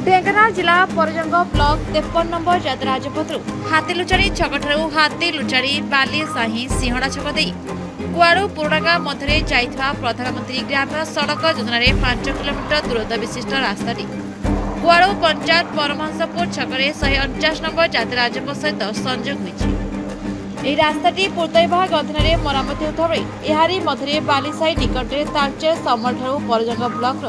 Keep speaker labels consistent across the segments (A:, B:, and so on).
A: ढेंकानाल जिला Parjang block 53 number जात राजपथरू हाथीलुचाड़ी छकठारू हाथीलुचाड़ी बाली साही सिंहड़ा छक दे कुआड़ू पुरागा मध्य जाइथवा प्रधानमंत्री ग्राम्य सड़क योजन 5 किलोमीटर दूरत्व विशिष्ट रास्ताटी कुआड़ू पंचायत परमहंसपुर छकरे 149 नंबर जात राजपथ सहित संजोग होइछि। ଏହି ରାସ୍ତାଟି ପୂର୍ତ୍ତ ବିଭାଗ ଅଧୀନରେ ମରାମତି ହେଉଥିବା ବେଳେ ଏହାରି ମଧ୍ୟରେ ବାଲିସାହି ନିକଟରେ ତାଳଚେର ସମଲଠାରୁ ପରଜଙ୍ଗ ବ୍ଲକର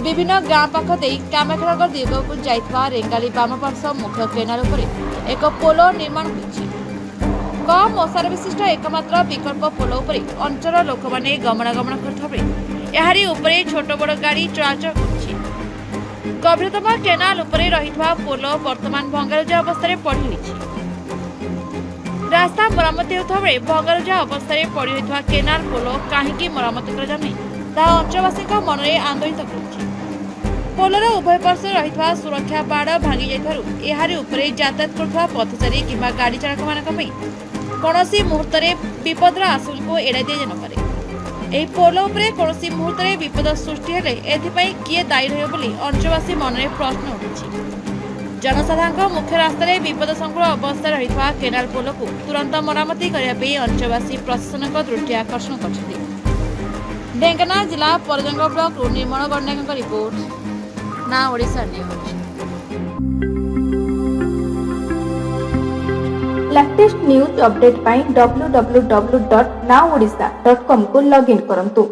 A: ବିଭିନ୍ନ ଗାଁ ପାଖ ଦେଇ କାମାକ୍ଷାନଗର ଦିଗକୁ ଯାଇଥିବା ରେଙ୍ଗାଲି ବାମପାର୍ଶ୍ୱ ମୁଖ୍ୟ କେନାଲ ଉପରେ ଏକ ପୋଲ ନିର୍ମାଣ ହୋଇଛି। କମ୍ ଓସାର ବିଶିଷ୍ଟ ଏକମାତ୍ର ବିକଳ୍ପ ପୋଲ ଉପରେ ଅଞ୍ଚଳ ଲୋକମାନେ ଗମନାଗମନ କରୁଥିବା ବେଳେ ଏହାରି ଉପରେ ଛୋଟ ବଡ଼ ଗାଡ଼ି ଚଳାଚଳ କରୁଛି। ଗଭୀରତମ କେନାଲ ଉପରେ ରହିଥିବା ପୋଲ ବର୍ତ୍ତମାନ ଭଙ୍ଗାରୁଜା ଅବସ୍ଥାରେ ପଡ଼ି ରହିଛି। ରାସ୍ତା ମରାମତି ହେଉଥିବା ବେଳେ ଭଙ୍ଗାରୁଜା ଅବସ୍ଥାରେ ପଡ଼ି ରହିଥିବା କେନାଲ ପୋଲ କାହିଁକି ମରାମତି କରାଯାଉନାହିଁ ତାହା ଅଞ୍ଚଳବାସୀଙ୍କ ମନରେ ଆନ୍ଦୋଳିତ କରୁଛି। ପୋଲର ଉଭୟ ପାର୍ଶ୍ୱରେ ରହିଥିବା ସୁରକ୍ଷା ବାଡ଼ ଭାଙ୍ଗି ଯାଇଥିବାରୁ ଏହାରି ଉପରେ ଯାତାୟାତ କରୁଥିବା ପଥଚାରୀ କିମ୍ବା ଗାଡ଼ି ଚାଳକମାନଙ୍କ ପାଇଁ କୌଣସି ମୁହୂର୍ତ୍ତରେ ବିପଦର ଆଶଙ୍କାକୁ ଏଡ଼ାଇ ଦିଆଯାଇନପାରେ। ଏହି ପୋଲ ଉପରେ କୌଣସି ମୁହୂର୍ତ୍ତରେ ବିପଦ ସୃଷ୍ଟି ହେଲେ ଏଥିପାଇଁ କିଏ ଦାୟୀ ରହିବ ବୋଲି ଅଞ୍ଚଳବାସୀ ମନରେ ପ୍ରଶ୍ନ ଉଠୁଛି। ଜନସାଧାରଣଙ୍କ ମୁଖ୍ୟ ରାସ୍ତାରେ ବିପଦସଂକୁଳ ଅବସ୍ଥାରେ ରହିଥିବା କେନାଲ ପୋଲକୁ ତୁରନ୍ତ ମରାମତି କରିବା ପାଇଁ ଅଞ୍ଚଳବାସୀ ପ୍ରଶାସନଙ୍କ ଦୃଷ୍ଟି ଆକର୍ଷଣ କରିଛନ୍ତି। ଢେଙ୍କାନାଳ ଜିଲ୍ଲା ପରଜଙ୍ଗ ବ୍ଲକରୁ ନିର୍ମଳ ଗଣ୍ଡାଙ୍କ ରିପୋର୍ଟ, ନା Odisha news.
B: Latest news update ପାଇଁ www.naodisha.com को लॉगिन करंतु।